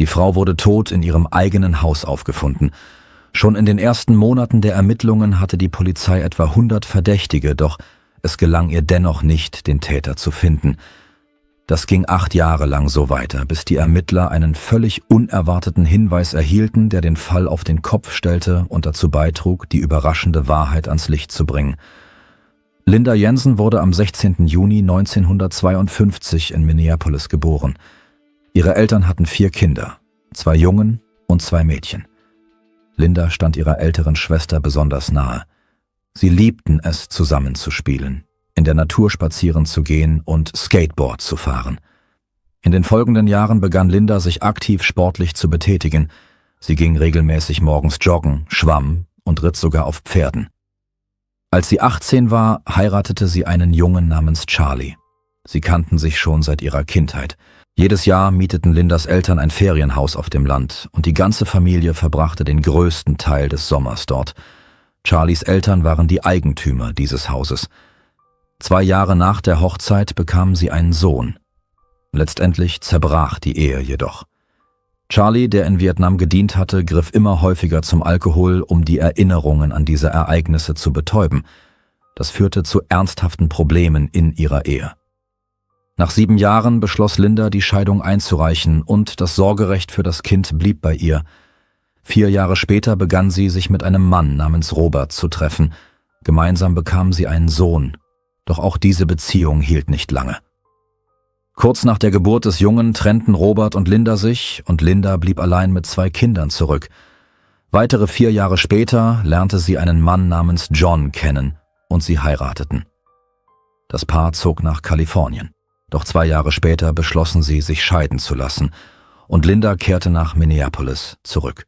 Die Frau wurde tot in ihrem eigenen Haus aufgefunden. Schon in den ersten Monaten der Ermittlungen hatte die Polizei etwa 100 Verdächtige, doch es gelang ihr dennoch nicht, den Täter zu finden. Das ging 8 Jahre lang so weiter, bis die Ermittler einen völlig unerwarteten Hinweis erhielten, der den Fall auf den Kopf stellte und dazu beitrug, die überraschende Wahrheit ans Licht zu bringen. Linda Jensen wurde am 16. Juni 1952 in Minneapolis geboren. Ihre Eltern hatten 4 Kinder, 2 Jungen und 2 Mädchen. Linda stand ihrer älteren Schwester besonders nahe. Sie liebten es, zusammenzuspielen, in der Natur spazieren zu gehen und Skateboard zu fahren. In den folgenden Jahren begann Linda, sich aktiv sportlich zu betätigen. Sie ging regelmäßig morgens joggen, schwamm und ritt sogar auf Pferden. Als sie 18 war, heiratete sie einen Jungen namens Charlie. Sie kannten sich schon seit ihrer Kindheit. Jedes Jahr mieteten Lindas Eltern ein Ferienhaus auf dem Land und die ganze Familie verbrachte den größten Teil des Sommers dort. Charlies Eltern waren die Eigentümer dieses Hauses. 2 Jahre nach der Hochzeit bekamen sie einen Sohn. Letztendlich zerbrach die Ehe jedoch. Charlie, der in Vietnam gedient hatte, griff immer häufiger zum Alkohol, um die Erinnerungen an diese Ereignisse zu betäuben. Das führte zu ernsthaften Problemen in ihrer Ehe. Nach 7 Jahren beschloss Linda, die Scheidung einzureichen und das Sorgerecht für das Kind blieb bei ihr. 4 Jahre später begann sie, sich mit einem Mann namens Robert zu treffen. Gemeinsam bekamen sie einen Sohn. Doch auch diese Beziehung hielt nicht lange. Kurz nach der Geburt des Jungen trennten Robert und Linda sich und Linda blieb allein mit 2 Kindern zurück. Weitere 4 Jahre später lernte sie einen Mann namens John kennen und sie heirateten. Das Paar zog nach Kalifornien. Doch 2 Jahre später beschlossen sie, sich scheiden zu lassen und Linda kehrte nach Minneapolis zurück.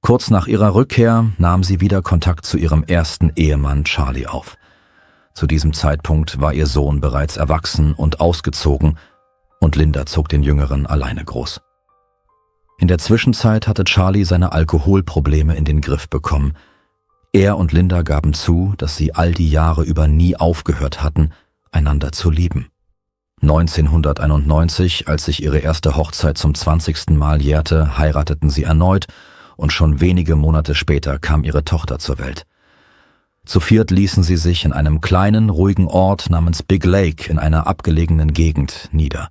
Kurz nach ihrer Rückkehr nahm sie wieder Kontakt zu ihrem ersten Ehemann Charlie auf. Zu diesem Zeitpunkt war ihr Sohn bereits erwachsen und ausgezogen und Linda zog den Jüngeren alleine groß. In der Zwischenzeit hatte Charlie seine Alkoholprobleme in den Griff bekommen. Er und Linda gaben zu, dass sie all die Jahre über nie aufgehört hatten, einander zu lieben. 1991, als sich ihre erste Hochzeit zum 20. Mal jährte, heirateten sie erneut und schon wenige Monate später kam ihre Tochter zur Welt. Zu viert ließen sie sich in einem kleinen, ruhigen Ort namens Big Lake in einer abgelegenen Gegend nieder.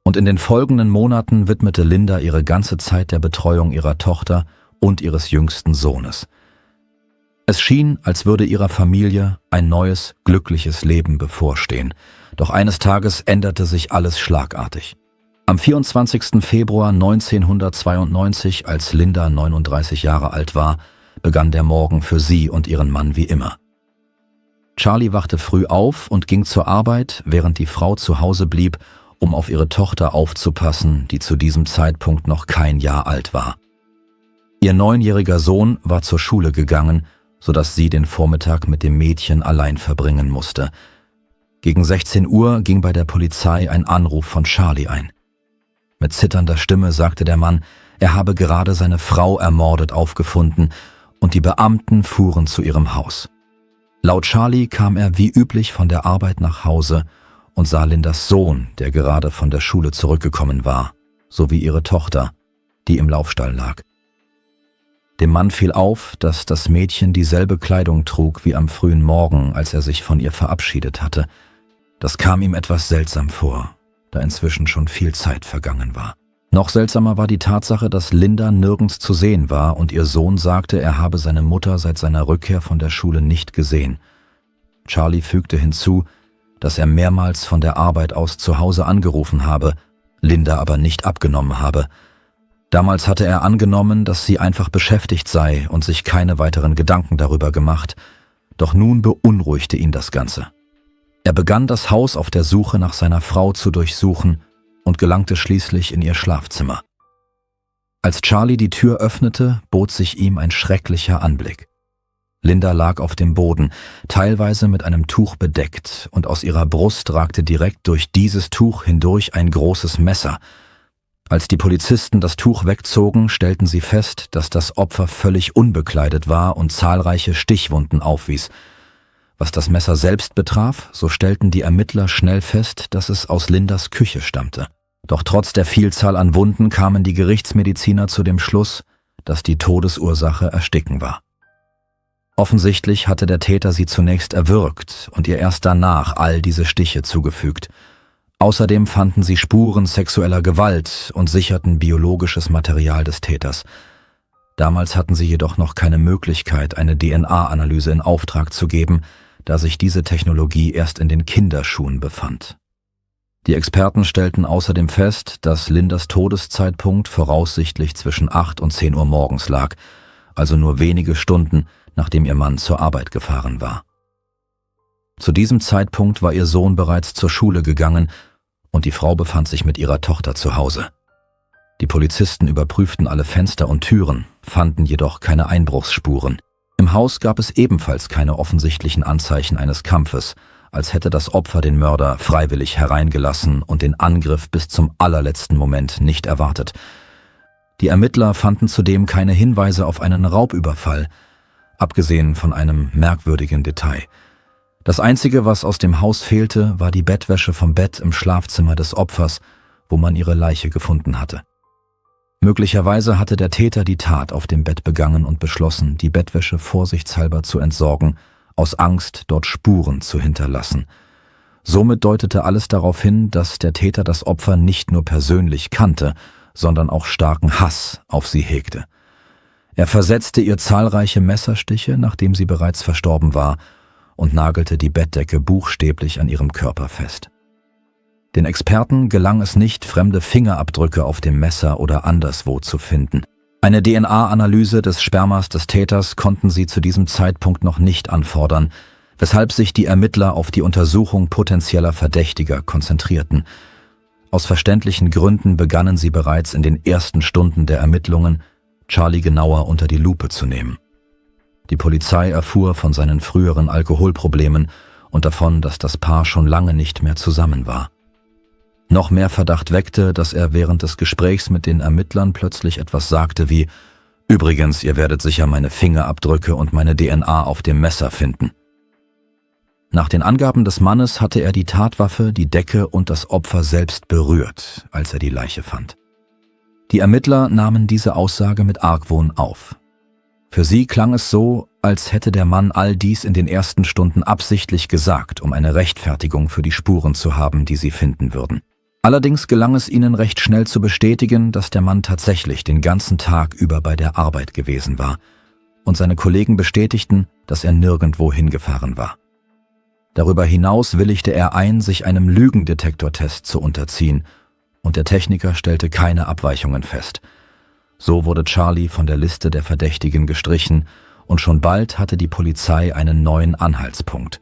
Und in den folgenden Monaten widmete Linda ihre ganze Zeit der Betreuung ihrer Tochter und ihres jüngsten Sohnes. Es schien, als würde ihrer Familie ein neues, glückliches Leben bevorstehen. Doch eines Tages änderte sich alles schlagartig. Am 24. Februar 1992, als Linda 39 Jahre alt war, begann der Morgen für sie und ihren Mann wie immer. Charlie wachte früh auf und ging zur Arbeit, während die Frau zu Hause blieb, um auf ihre Tochter aufzupassen, die zu diesem Zeitpunkt noch kein Jahr alt war. Ihr 9-jähriger Sohn war zur Schule gegangen, sodass sie den Vormittag mit dem Mädchen allein verbringen musste. Gegen 16 Uhr ging bei der Polizei ein Anruf von Charlie ein. Mit zitternder Stimme sagte der Mann, er habe gerade seine Frau ermordet aufgefunden und die Beamten fuhren zu ihrem Haus. Laut Charlie kam er wie üblich von der Arbeit nach Hause und sah Lindas Sohn, der gerade von der Schule zurückgekommen war, sowie ihre Tochter, die im Laufstall lag. Dem Mann fiel auf, dass das Mädchen dieselbe Kleidung trug wie am frühen Morgen, als er sich von ihr verabschiedet hatte. Das kam ihm etwas seltsam vor, da inzwischen schon viel Zeit vergangen war. Noch seltsamer war die Tatsache, dass Linda nirgends zu sehen war und ihr Sohn sagte, er habe seine Mutter seit seiner Rückkehr von der Schule nicht gesehen. Charlie fügte hinzu, dass er mehrmals von der Arbeit aus zu Hause angerufen habe, Linda aber nicht abgenommen habe. Damals hatte er angenommen, dass sie einfach beschäftigt sei und sich keine weiteren Gedanken darüber gemacht, doch nun beunruhigte ihn das Ganze. Er begann das Haus auf der Suche nach seiner Frau zu durchsuchen und gelangte schließlich in ihr Schlafzimmer. Als Charlie die Tür öffnete, bot sich ihm ein schrecklicher Anblick. Linda lag auf dem Boden, teilweise mit einem Tuch bedeckt, und aus ihrer Brust ragte direkt durch dieses Tuch hindurch ein großes Messer. Als die Polizisten das Tuch wegzogen, stellten sie fest, dass das Opfer völlig unbekleidet war und zahlreiche Stichwunden aufwies. Was das Messer selbst betraf, so stellten die Ermittler schnell fest, dass es aus Lindas Küche stammte. Doch trotz der Vielzahl an Wunden kamen die Gerichtsmediziner zu dem Schluss, dass die Todesursache Ersticken war. Offensichtlich hatte der Täter sie zunächst erwürgt und ihr erst danach all diese Stiche zugefügt. Außerdem fanden sie Spuren sexueller Gewalt und sicherten biologisches Material des Täters. Damals hatten sie jedoch noch keine Möglichkeit, eine DNA-Analyse in Auftrag zu geben, da sich diese Technologie erst in den Kinderschuhen befand. Die Experten stellten außerdem fest, dass Lindas Todeszeitpunkt voraussichtlich zwischen 8 und 10 Uhr morgens lag, also nur wenige Stunden, nachdem ihr Mann zur Arbeit gefahren war. Zu diesem Zeitpunkt war ihr Sohn bereits zur Schule gegangen und die Frau befand sich mit ihrer Tochter zu Hause. Die Polizisten überprüften alle Fenster und Türen, fanden jedoch keine Einbruchsspuren. Im Haus gab es ebenfalls keine offensichtlichen Anzeichen eines Kampfes, als hätte das Opfer den Mörder freiwillig hereingelassen und den Angriff bis zum allerletzten Moment nicht erwartet. Die Ermittler fanden zudem keine Hinweise auf einen Raubüberfall, abgesehen von einem merkwürdigen Detail. Das Einzige, was aus dem Haus fehlte, war die Bettwäsche vom Bett im Schlafzimmer des Opfers, wo man ihre Leiche gefunden hatte. Möglicherweise hatte der Täter die Tat auf dem Bett begangen und beschlossen, die Bettwäsche vorsichtshalber zu entsorgen, aus Angst, dort Spuren zu hinterlassen. Somit deutete alles darauf hin, dass der Täter das Opfer nicht nur persönlich kannte, sondern auch starken Hass auf sie hegte. Er versetzte ihr zahlreiche Messerstiche, nachdem sie bereits verstorben war, und nagelte die Bettdecke buchstäblich an ihrem Körper fest. Den Experten gelang es nicht, fremde Fingerabdrücke auf dem Messer oder anderswo zu finden. Eine DNA-Analyse des Spermas des Täters konnten sie zu diesem Zeitpunkt noch nicht anfordern, weshalb sich die Ermittler auf die Untersuchung potenzieller Verdächtiger konzentrierten. Aus verständlichen Gründen begannen sie bereits in den ersten Stunden der Ermittlungen, Charlie genauer unter die Lupe zu nehmen. Die Polizei erfuhr von seinen früheren Alkoholproblemen und davon, dass das Paar schon lange nicht mehr zusammen war. Noch mehr Verdacht weckte, dass er während des Gesprächs mit den Ermittlern plötzlich etwas sagte wie: »Übrigens, ihr werdet sicher meine Fingerabdrücke und meine DNA auf dem Messer finden.« Nach den Angaben des Mannes hatte er die Tatwaffe, die Decke und das Opfer selbst berührt, als er die Leiche fand. Die Ermittler nahmen diese Aussage mit Argwohn auf. Für sie klang es so, als hätte der Mann all dies in den ersten Stunden absichtlich gesagt, um eine Rechtfertigung für die Spuren zu haben, die sie finden würden. Allerdings gelang es ihnen recht schnell zu bestätigen, dass der Mann tatsächlich den ganzen Tag über bei der Arbeit gewesen war, und seine Kollegen bestätigten, dass er nirgendwo hingefahren war. Darüber hinaus willigte er ein, sich einem Lügendetektortest zu unterziehen, und der Techniker stellte keine Abweichungen fest. So wurde Charlie von der Liste der Verdächtigen gestrichen und schon bald hatte die Polizei einen neuen Anhaltspunkt.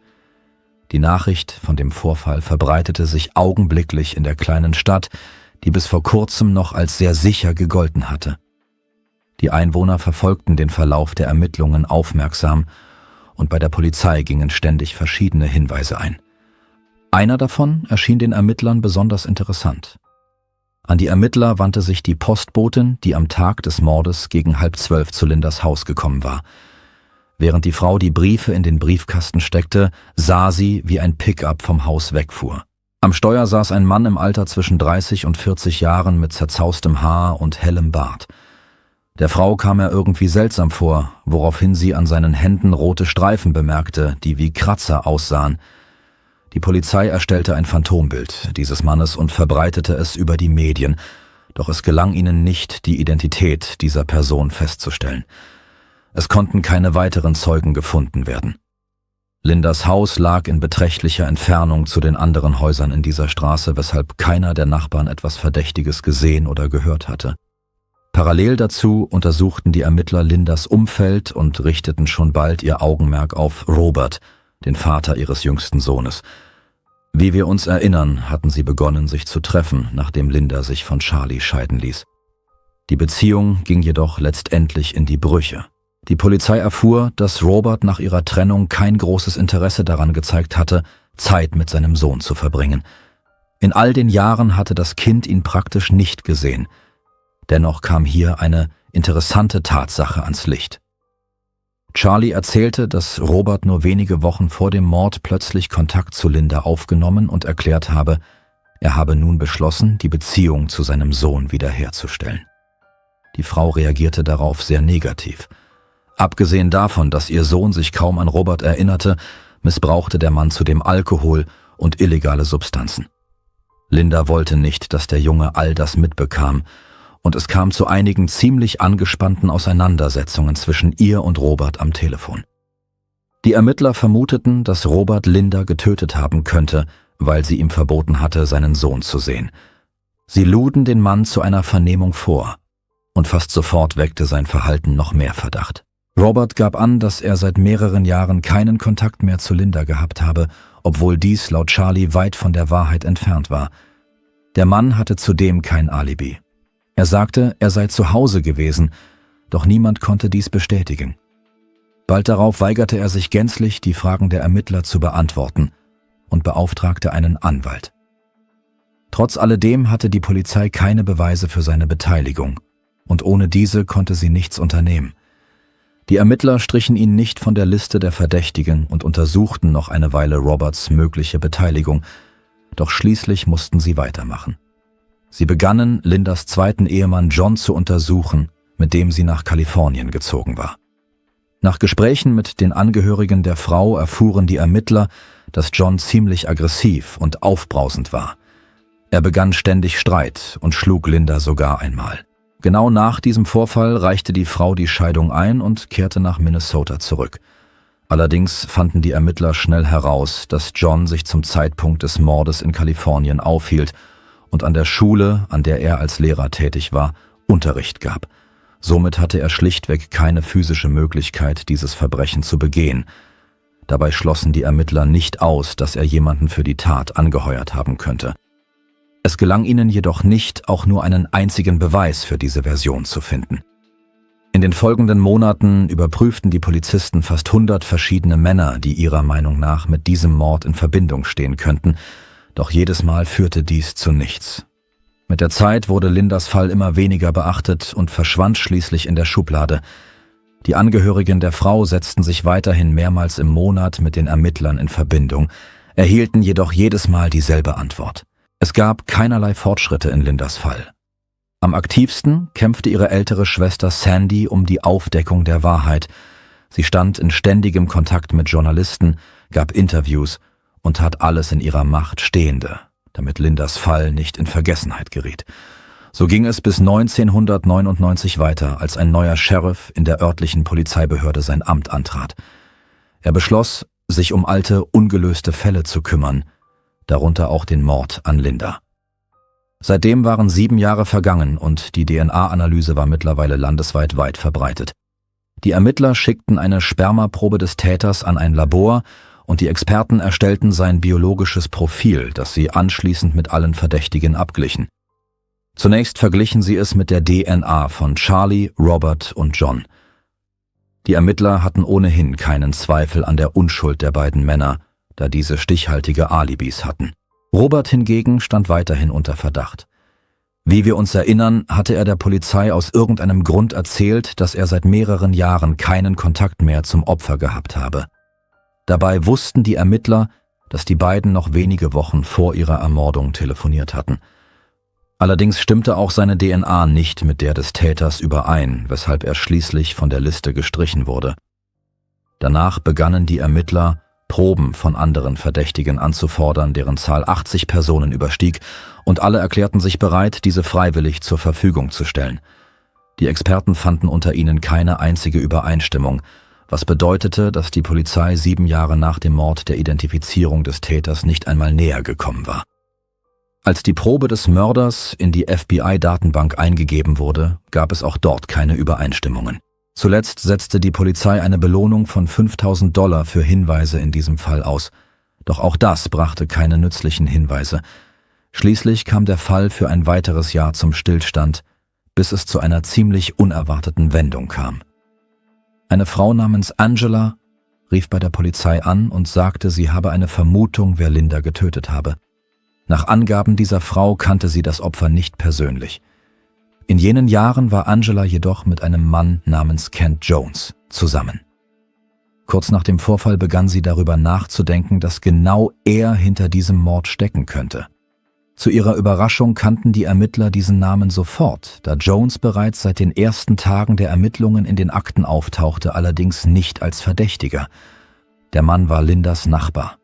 Die Nachricht von dem Vorfall verbreitete sich augenblicklich in der kleinen Stadt, die bis vor kurzem noch als sehr sicher gegolten hatte. Die Einwohner verfolgten den Verlauf der Ermittlungen aufmerksam und bei der Polizei gingen ständig verschiedene Hinweise ein. Einer davon erschien den Ermittlern besonders interessant. An die Ermittler wandte sich die Postbotin, die am Tag des Mordes gegen 11:30 zu Lindas Haus gekommen war. Während die Frau die Briefe in den Briefkasten steckte, sah sie, wie ein Pickup vom Haus wegfuhr. Am Steuer saß ein Mann im Alter zwischen 30 und 40 Jahren mit zerzaustem Haar und hellem Bart. Der Frau kam er irgendwie seltsam vor, woraufhin sie an seinen Händen rote Streifen bemerkte, die wie Kratzer aussahen. Die Polizei erstellte ein Phantombild dieses Mannes und verbreitete es über die Medien, doch es gelang ihnen nicht, die Identität dieser Person festzustellen. Es konnten keine weiteren Zeugen gefunden werden. Lindas Haus lag in beträchtlicher Entfernung zu den anderen Häusern in dieser Straße, weshalb keiner der Nachbarn etwas Verdächtiges gesehen oder gehört hatte. Parallel dazu untersuchten die Ermittler Lindas Umfeld und richteten schon bald ihr Augenmerk auf Robert, den Vater ihres jüngsten Sohnes. Wie wir uns erinnern, hatten sie begonnen, sich zu treffen, nachdem Linda sich von Charlie scheiden ließ. Die Beziehung ging jedoch letztendlich in die Brüche. Die Polizei erfuhr, dass Robert nach ihrer Trennung kein großes Interesse daran gezeigt hatte, Zeit mit seinem Sohn zu verbringen. In all den Jahren hatte das Kind ihn praktisch nicht gesehen. Dennoch kam hier eine interessante Tatsache ans Licht. Charlie erzählte, dass Robert nur wenige Wochen vor dem Mord plötzlich Kontakt zu Linda aufgenommen und erklärt habe, Er habe nun beschlossen, die Beziehung zu seinem Sohn wiederherzustellen. Die Frau reagierte darauf sehr negativ. Abgesehen davon, dass ihr Sohn sich kaum an Robert erinnerte, missbrauchte der Mann zudem Alkohol und illegale Substanzen. Linda wollte nicht, dass der Junge all das mitbekam, und es kam zu einigen ziemlich angespannten Auseinandersetzungen zwischen ihr und Robert am Telefon. Die Ermittler vermuteten, dass Robert Linda getötet haben könnte, weil sie ihm verboten hatte, seinen Sohn zu sehen. Sie luden den Mann zu einer Vernehmung vor, und fast sofort weckte sein Verhalten noch mehr Verdacht. Robert gab an, dass er seit mehreren Jahren keinen Kontakt mehr zu Linda gehabt habe, obwohl dies laut Charlie weit von der Wahrheit entfernt war. Der Mann hatte zudem kein Alibi. Er sagte, er sei zu Hause gewesen, doch niemand konnte dies bestätigen. Bald darauf weigerte er sich gänzlich, die Fragen der Ermittler zu beantworten und beauftragte einen Anwalt. Trotz alledem hatte die Polizei keine Beweise für seine Beteiligung, und ohne diese konnte sie nichts unternehmen. Die Ermittler strichen ihn nicht von der Liste der Verdächtigen und untersuchten noch eine Weile Roberts mögliche Beteiligung, doch schließlich mussten sie weitermachen. Sie begannen, Lindas zweiten Ehemann John zu untersuchen, mit dem sie nach Kalifornien gezogen war. Nach Gesprächen mit den Angehörigen der Frau erfuhren die Ermittler, dass John ziemlich aggressiv und aufbrausend war. Er begann ständig Streit und schlug Linda sogar einmal. Genau nach diesem Vorfall reichte die Frau die Scheidung ein und kehrte nach Minnesota zurück. Allerdings fanden die Ermittler schnell heraus, dass John sich zum Zeitpunkt des Mordes in Kalifornien aufhielt und an der Schule, an der er als Lehrer tätig war, Unterricht gab. Somit hatte er schlichtweg keine physische Möglichkeit, dieses Verbrechen zu begehen. Dabei schlossen die Ermittler nicht aus, dass er jemanden für die Tat angeheuert haben könnte. Es gelang ihnen jedoch nicht, auch nur einen einzigen Beweis für diese Version zu finden. In den folgenden Monaten überprüften die Polizisten fast 100 verschiedene Männer, die ihrer Meinung nach mit diesem Mord in Verbindung stehen könnten, doch jedes Mal führte dies zu nichts. Mit der Zeit wurde Lindas Fall immer weniger beachtet und verschwand schließlich in der Schublade. Die Angehörigen der Frau setzten sich weiterhin mehrmals im Monat mit den Ermittlern in Verbindung, erhielten jedoch jedes Mal dieselbe Antwort. Es gab keinerlei Fortschritte in Lindas Fall. Am aktivsten kämpfte ihre ältere Schwester Sandy um die Aufdeckung der Wahrheit. Sie stand in ständigem Kontakt mit Journalisten, gab Interviews und tat alles in ihrer Macht Stehende, damit Lindas Fall nicht in Vergessenheit geriet. So ging es bis 1999 weiter, als ein neuer Sheriff in der örtlichen Polizeibehörde sein Amt antrat. Er beschloss, sich um alte, ungelöste Fälle zu kümmern, darunter auch den Mord an Linda. Seitdem waren 7 Jahre vergangen und die DNA-Analyse war mittlerweile landesweit weit verbreitet. Die Ermittler schickten eine Spermaprobe des Täters an ein Labor und die Experten erstellten sein biologisches Profil, das sie anschließend mit allen Verdächtigen abglichen. Zunächst verglichen sie es mit der DNA von Charlie, Robert und John. Die Ermittler hatten ohnehin keinen Zweifel an der Unschuld der beiden Männer, da diese stichhaltige Alibis hatten. Robert hingegen stand weiterhin unter Verdacht. Wie wir uns erinnern, hatte er der Polizei aus irgendeinem Grund erzählt, dass er seit mehreren Jahren keinen Kontakt mehr zum Opfer gehabt habe. Dabei wussten die Ermittler, dass die beiden noch wenige Wochen vor ihrer Ermordung telefoniert hatten. Allerdings stimmte auch seine DNA nicht mit der des Täters überein, weshalb er schließlich von der Liste gestrichen wurde. Danach begannen die Ermittler, Proben von anderen Verdächtigen anzufordern, deren Zahl 80 Personen überstieg, und alle erklärten sich bereit, diese freiwillig zur Verfügung zu stellen. Die Experten fanden unter ihnen keine einzige Übereinstimmung, was bedeutete, dass die Polizei 7 Jahre nach dem Mord der Identifizierung des Täters nicht einmal näher gekommen war. Als die Probe des Mörders in die FBI-Datenbank eingegeben wurde, gab es auch dort keine Übereinstimmungen. Zuletzt setzte die Polizei eine Belohnung von $5.000 für Hinweise in diesem Fall aus. Doch auch das brachte keine nützlichen Hinweise. Schließlich kam der Fall für ein weiteres Jahr zum Stillstand, bis es zu einer ziemlich unerwarteten Wendung kam. Eine Frau namens Angela rief bei der Polizei an und sagte, sie habe eine Vermutung, wer Linda getötet habe. Nach Angaben dieser Frau kannte sie das Opfer nicht persönlich. In jenen Jahren war Angela jedoch mit einem Mann namens Kent Jones zusammen. Kurz nach dem Vorfall begann sie darüber nachzudenken, dass genau er hinter diesem Mord stecken könnte. Zu ihrer Überraschung kannten die Ermittler diesen Namen sofort, da Jones bereits seit den ersten Tagen der Ermittlungen in den Akten auftauchte, allerdings nicht als Verdächtiger. Der Mann war Lindas Nachbar.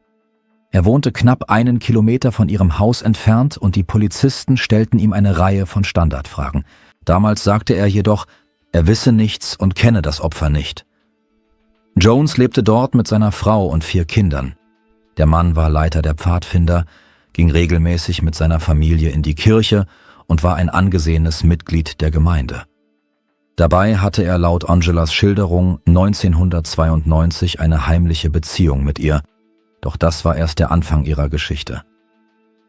Er wohnte knapp 1 Kilometer von ihrem Haus entfernt und die Polizisten stellten ihm eine Reihe von Standardfragen. Damals sagte er jedoch, er wisse nichts und kenne das Opfer nicht. Jones lebte dort mit seiner Frau und 4 Kindern. Der Mann war Leiter der Pfadfinder, ging regelmäßig mit seiner Familie in die Kirche und war ein angesehenes Mitglied der Gemeinde. Dabei hatte er laut Angelas Schilderung 1992 eine heimliche Beziehung mit ihr, doch das war erst der Anfang ihrer Geschichte.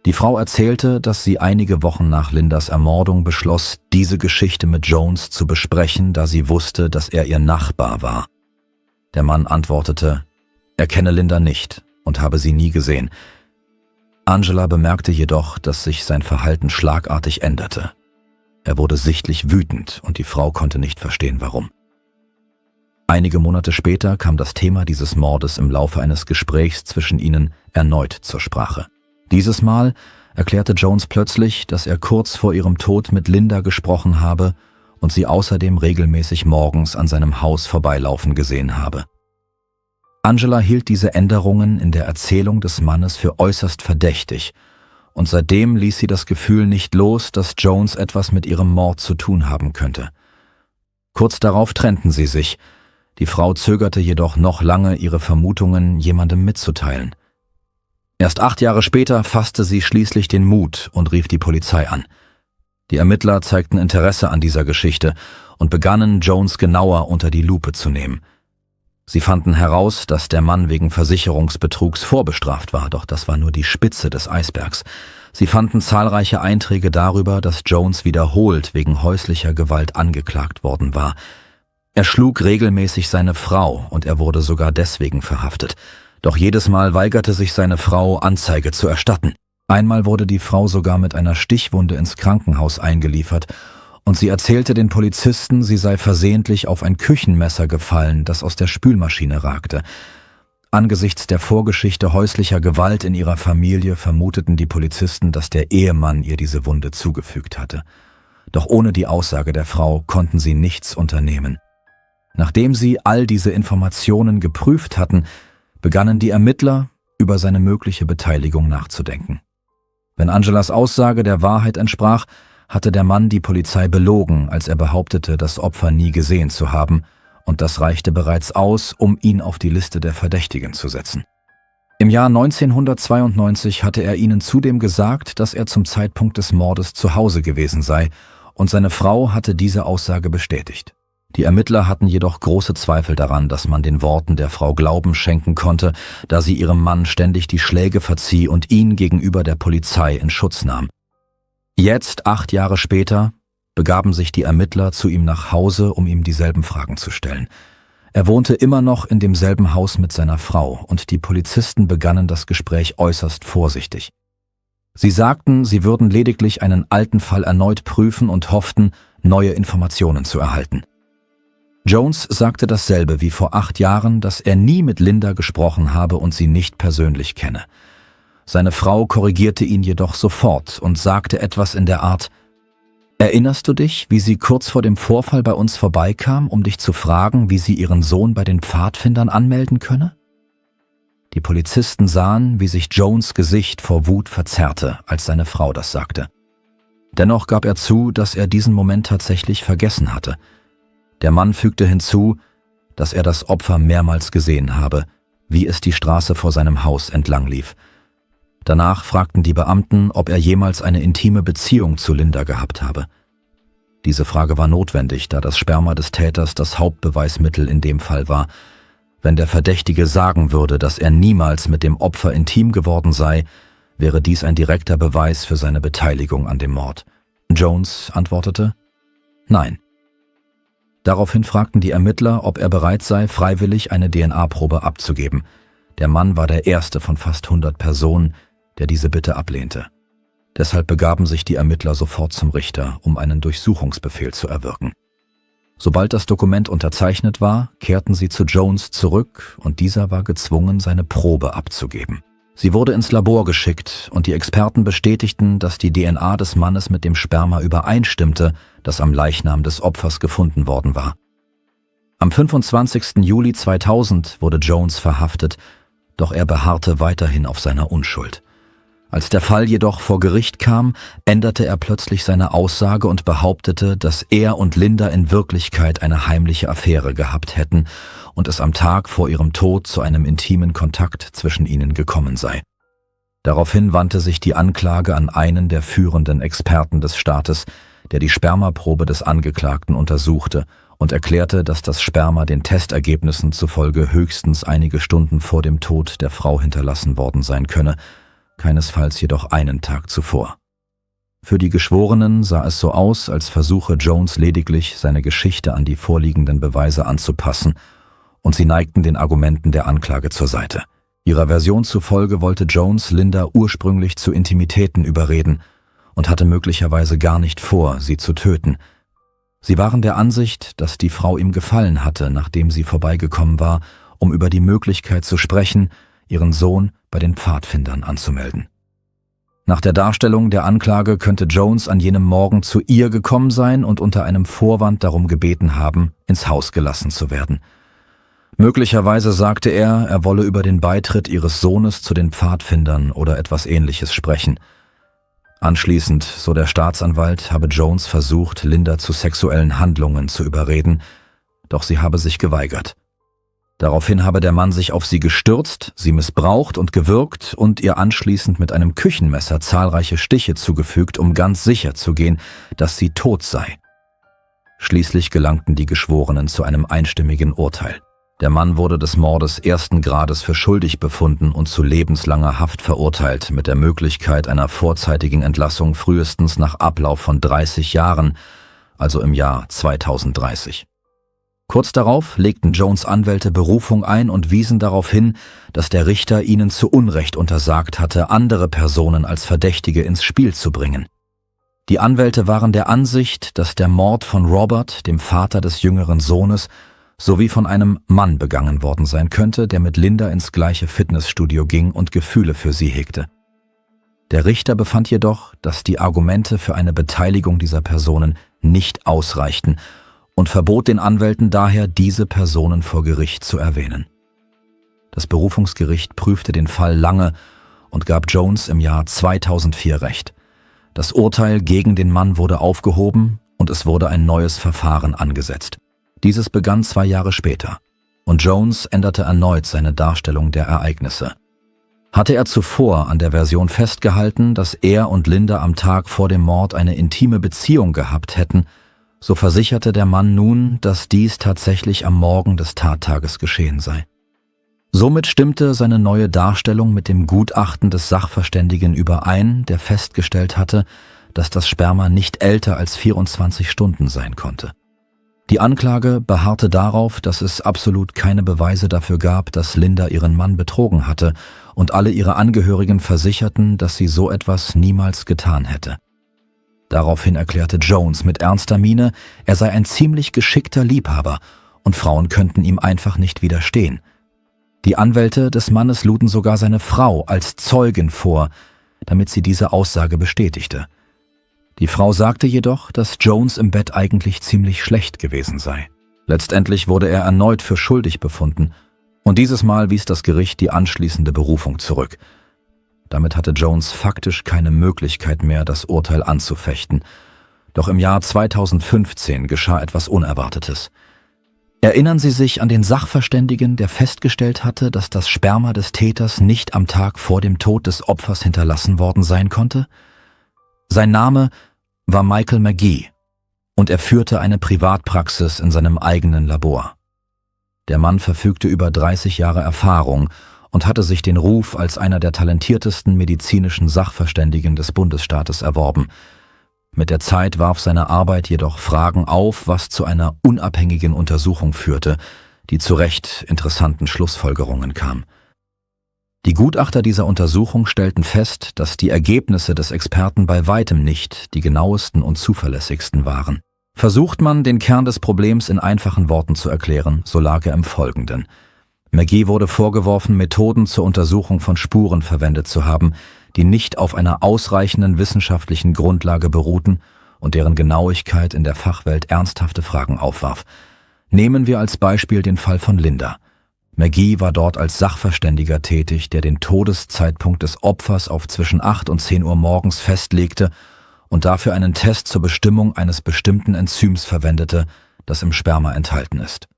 Die Frau erzählte, dass sie einige Wochen nach Lindas Ermordung beschloss, diese Geschichte mit Jones zu besprechen, da sie wusste, dass er ihr Nachbar war. Der Mann antwortete, er kenne Linda nicht und habe sie nie gesehen. Angela bemerkte jedoch, dass sich sein Verhalten schlagartig änderte. Er wurde sichtlich wütend und die Frau konnte nicht verstehen, warum. Einige Monate später kam das Thema dieses Mordes im Laufe eines Gesprächs zwischen ihnen erneut zur Sprache. Dieses Mal erklärte Jones plötzlich, dass er kurz vor ihrem Tod mit Linda gesprochen habe und sie außerdem regelmäßig morgens an seinem Haus vorbeilaufen gesehen habe. Angela hielt diese Änderungen in der Erzählung des Mannes für äußerst verdächtig und seitdem ließ sie das Gefühl nicht los, dass Jones etwas mit ihrem Mord zu tun haben könnte. Kurz darauf trennten sie sich. Die Frau zögerte jedoch noch lange, ihre Vermutungen jemandem mitzuteilen. Erst 8 Jahre später fasste sie schließlich den Mut und rief die Polizei an. Die Ermittler zeigten Interesse an dieser Geschichte und begannen, Jones genauer unter die Lupe zu nehmen. Sie fanden heraus, dass der Mann wegen Versicherungsbetrugs vorbestraft war, doch das war nur die Spitze des Eisbergs. Sie fanden zahlreiche Einträge darüber, dass Jones wiederholt wegen häuslicher Gewalt angeklagt worden war. Er schlug regelmäßig seine Frau und er wurde sogar deswegen verhaftet. Doch jedes Mal weigerte sich seine Frau, Anzeige zu erstatten. Einmal wurde die Frau sogar mit einer Stichwunde ins Krankenhaus eingeliefert und sie erzählte den Polizisten, sie sei versehentlich auf ein Küchenmesser gefallen, das aus der Spülmaschine ragte. Angesichts der Vorgeschichte häuslicher Gewalt in ihrer Familie vermuteten die Polizisten, dass der Ehemann ihr diese Wunde zugefügt hatte. Doch ohne die Aussage der Frau konnten sie nichts unternehmen. Nachdem sie all diese Informationen geprüft hatten, begannen die Ermittler, über seine mögliche Beteiligung nachzudenken. Wenn Angelas Aussage der Wahrheit entsprach, hatte der Mann die Polizei belogen, als er behauptete, das Opfer nie gesehen zu haben, und das reichte bereits aus, um ihn auf die Liste der Verdächtigen zu setzen. Im Jahr 1992 hatte er ihnen zudem gesagt, dass er zum Zeitpunkt des Mordes zu Hause gewesen sei, und seine Frau hatte diese Aussage bestätigt. Die Ermittler hatten jedoch große Zweifel daran, dass man den Worten der Frau Glauben schenken konnte, da sie ihrem Mann ständig die Schläge verzieh und ihn gegenüber der Polizei in Schutz nahm. Jetzt, 8 Jahre später, begaben sich die Ermittler zu ihm nach Hause, um ihm dieselben Fragen zu stellen. Er wohnte immer noch in demselben Haus mit seiner Frau und die Polizisten begannen das Gespräch äußerst vorsichtig. Sie sagten, sie würden lediglich einen alten Fall erneut prüfen und hofften, neue Informationen zu erhalten. Jones sagte dasselbe wie vor 8 Jahren, dass er nie mit Linda gesprochen habe und sie nicht persönlich kenne. Seine Frau korrigierte ihn jedoch sofort und sagte etwas in der Art: »Erinnerst du dich, wie sie kurz vor dem Vorfall bei uns vorbeikam, um dich zu fragen, wie sie ihren Sohn bei den Pfadfindern anmelden könne?« Die Polizisten sahen, wie sich Jones' Gesicht vor Wut verzerrte, als seine Frau das sagte. Dennoch gab er zu, dass er diesen Moment tatsächlich vergessen hatte. Der Mann fügte hinzu, dass er das Opfer mehrmals gesehen habe, wie es die Straße vor seinem Haus entlang lief. Danach fragten die Beamten, ob er jemals eine intime Beziehung zu Linda gehabt habe. Diese Frage war notwendig, da das Sperma des Täters das Hauptbeweismittel in dem Fall war. Wenn der Verdächtige sagen würde, dass er niemals mit dem Opfer intim geworden sei, wäre dies ein direkter Beweis für seine Beteiligung an dem Mord. Jones antwortete: Nein. Daraufhin fragten die Ermittler, ob er bereit sei, freiwillig eine DNA-Probe abzugeben. Der Mann war der erste von fast 100 Personen, der diese Bitte ablehnte. Deshalb begaben sich die Ermittler sofort zum Richter, um einen Durchsuchungsbefehl zu erwirken. Sobald das Dokument unterzeichnet war, kehrten sie zu Jones zurück und dieser war gezwungen, seine Probe abzugeben. Sie wurde ins Labor geschickt und die Experten bestätigten, dass die DNA des Mannes mit dem Sperma übereinstimmte, das am Leichnam des Opfers gefunden worden war. Am 25. Juli 2000 wurde Jones verhaftet, doch er beharrte weiterhin auf seiner Unschuld. Als der Fall jedoch vor Gericht kam, änderte er plötzlich seine Aussage und behauptete, dass er und Linda in Wirklichkeit eine heimliche Affäre gehabt hätten und es am Tag vor ihrem Tod zu einem intimen Kontakt zwischen ihnen gekommen sei. Daraufhin wandte sich die Anklage an einen der führenden Experten des Staates, der die Spermaprobe des Angeklagten untersuchte und erklärte, dass das Sperma den Testergebnissen zufolge höchstens einige Stunden vor dem Tod der Frau hinterlassen worden sein könne, keinesfalls jedoch einen Tag zuvor. Für die Geschworenen sah es so aus, als versuche Jones lediglich, seine Geschichte an die vorliegenden Beweise anzupassen, und sie neigten den Argumenten der Anklage zur Seite. Ihrer Version zufolge wollte Jones Linda ursprünglich zu Intimitäten überreden und hatte möglicherweise gar nicht vor, sie zu töten. Sie waren der Ansicht, dass die Frau ihm gefallen hatte, nachdem sie vorbeigekommen war, um über die Möglichkeit zu sprechen, ihren Sohn bei den Pfadfindern anzumelden. Nach der Darstellung der Anklage könnte Jones an jenem Morgen zu ihr gekommen sein und unter einem Vorwand darum gebeten haben, ins Haus gelassen zu werden. Möglicherweise sagte er wolle über den Beitritt ihres Sohnes zu den Pfadfindern oder etwas Ähnliches sprechen. Anschließend, so der Staatsanwalt, habe Jones versucht, Linda zu sexuellen Handlungen zu überreden, doch sie habe sich geweigert. Daraufhin habe der Mann sich auf sie gestürzt, sie missbraucht und gewürgt und ihr anschließend mit einem Küchenmesser zahlreiche Stiche zugefügt, um ganz sicher zu gehen, dass sie tot sei. Schließlich gelangten die Geschworenen zu einem einstimmigen Urteil. Der Mann wurde des Mordes ersten Grades für schuldig befunden und zu lebenslanger Haft verurteilt, mit der Möglichkeit einer vorzeitigen Entlassung frühestens nach Ablauf von 30 Jahren, also im Jahr 2030. Kurz darauf legten Jones' Anwälte Berufung ein und wiesen darauf hin, dass der Richter ihnen zu Unrecht untersagt hatte, andere Personen als Verdächtige ins Spiel zu bringen. Die Anwälte waren der Ansicht, dass der Mord von Robert, dem Vater des jüngeren Sohnes, sowie von einem Mann begangen worden sein könnte, der mit Linda ins gleiche Fitnessstudio ging und Gefühle für sie hegte. Der Richter befand jedoch, dass die Argumente für eine Beteiligung dieser Personen nicht ausreichten und verbot den Anwälten daher, diese Personen vor Gericht zu erwähnen. Das Berufungsgericht prüfte den Fall lange und gab Jones im Jahr 2004 Recht. Das Urteil gegen den Mann wurde aufgehoben und es wurde ein neues Verfahren angesetzt. Dieses begann 2 Jahre später und Jones änderte erneut seine Darstellung der Ereignisse. Hatte er zuvor an der Version festgehalten, dass er und Linda am Tag vor dem Mord eine intime Beziehung gehabt hätten, so versicherte der Mann nun, dass dies tatsächlich am Morgen des Tattages geschehen sei. Somit stimmte seine neue Darstellung mit dem Gutachten des Sachverständigen überein, der festgestellt hatte, dass das Sperma nicht älter als 24 Stunden sein konnte. Die Anklage beharrte darauf, dass es absolut keine Beweise dafür gab, dass Linda ihren Mann betrogen hatte, und alle ihre Angehörigen versicherten, dass sie so etwas niemals getan hätte. Daraufhin erklärte Jones mit ernster Miene, er sei ein ziemlich geschickter Liebhaber und Frauen könnten ihm einfach nicht widerstehen. Die Anwälte des Mannes luden sogar seine Frau als Zeugin vor, damit sie diese Aussage bestätigte. Die Frau sagte jedoch, dass Jones im Bett eigentlich ziemlich schlecht gewesen sei. Letztendlich wurde er erneut für schuldig befunden und dieses Mal wies das Gericht die anschließende Berufung zurück. Damit hatte Jones faktisch keine Möglichkeit mehr, das Urteil anzufechten. Doch im Jahr 2015 geschah etwas Unerwartetes. Erinnern Sie sich an den Sachverständigen, der festgestellt hatte, dass das Sperma des Täters nicht am Tag vor dem Tod des Opfers hinterlassen worden sein konnte? Sein Name war Michael McGee und er führte eine Privatpraxis in seinem eigenen Labor. Der Mann verfügte über 30 Jahre Erfahrung und hatte sich den Ruf als einer der talentiertesten medizinischen Sachverständigen des Bundesstaates erworben. Mit der Zeit warf seine Arbeit jedoch Fragen auf, was zu einer unabhängigen Untersuchung führte, die zu recht interessanten Schlussfolgerungen kam. Die Gutachter dieser Untersuchung stellten fest, dass die Ergebnisse des Experten bei weitem nicht die genauesten und zuverlässigsten waren. Versucht man, den Kern des Problems in einfachen Worten zu erklären, so lag er im Folgenden. McGee wurde vorgeworfen, Methoden zur Untersuchung von Spuren verwendet zu haben, die nicht auf einer ausreichenden wissenschaftlichen Grundlage beruhten und deren Genauigkeit in der Fachwelt ernsthafte Fragen aufwarf. Nehmen wir als Beispiel den Fall von Linda. McGee war dort als Sachverständiger tätig, der den Todeszeitpunkt des Opfers auf zwischen 8 und 10 Uhr morgens festlegte und dafür einen Test zur Bestimmung eines bestimmten Enzyms verwendete, das im Sperma enthalten ist.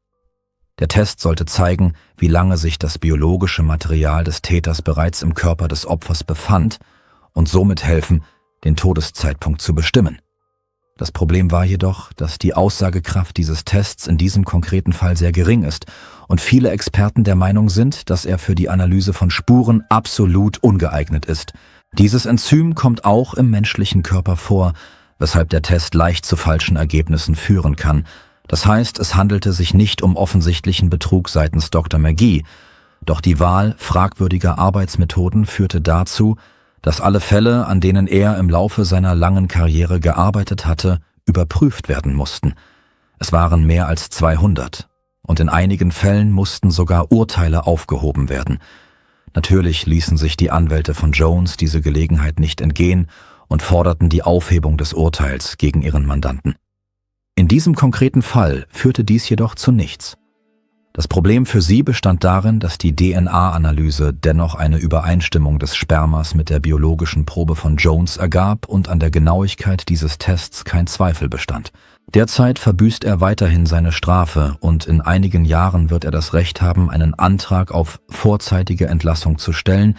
Der Test sollte zeigen, wie lange sich das biologische Material des Täters bereits im Körper des Opfers befand und somit helfen, den Todeszeitpunkt zu bestimmen. Das Problem war jedoch, dass die Aussagekraft dieses Tests in diesem konkreten Fall sehr gering ist und viele Experten der Meinung sind, dass er für die Analyse von Spuren absolut ungeeignet ist. Dieses Enzym kommt auch im menschlichen Körper vor, weshalb der Test leicht zu falschen Ergebnissen führen kann. Das heißt, es handelte sich nicht um offensichtlichen Betrug seitens Dr. McGee, doch die Wahl fragwürdiger Arbeitsmethoden führte dazu, dass alle Fälle, an denen er im Laufe seiner langen Karriere gearbeitet hatte, überprüft werden mussten. Es waren mehr als 200 und in einigen Fällen mussten sogar Urteile aufgehoben werden. Natürlich ließen sich die Anwälte von Jones diese Gelegenheit nicht entgehen und forderten die Aufhebung des Urteils gegen ihren Mandanten. In diesem konkreten Fall führte dies jedoch zu nichts. Das Problem für sie bestand darin, dass die DNA-Analyse dennoch eine Übereinstimmung des Spermas mit der biologischen Probe von Jones ergab und an der Genauigkeit dieses Tests kein Zweifel bestand. Derzeit verbüßt er weiterhin seine Strafe und in einigen Jahren wird er das Recht haben, einen Antrag auf vorzeitige Entlassung zu stellen,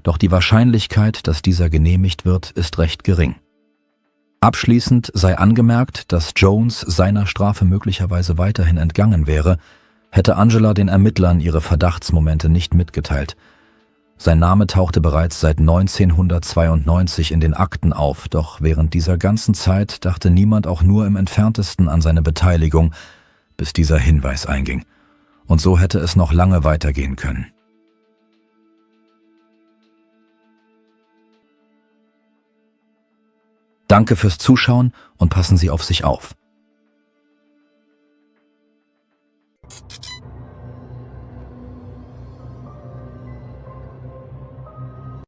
doch die Wahrscheinlichkeit, dass dieser genehmigt wird, ist recht gering. Abschließend sei angemerkt, dass Jones seiner Strafe möglicherweise weiterhin entgangen wäre, hätte Angela den Ermittlern ihre Verdachtsmomente nicht mitgeteilt. Sein Name tauchte bereits seit 1992 in den Akten auf, doch während dieser ganzen Zeit dachte niemand auch nur im Entferntesten an seine Beteiligung, bis dieser Hinweis einging. Und so hätte es noch lange weitergehen können. Danke fürs Zuschauen und passen Sie auf sich auf.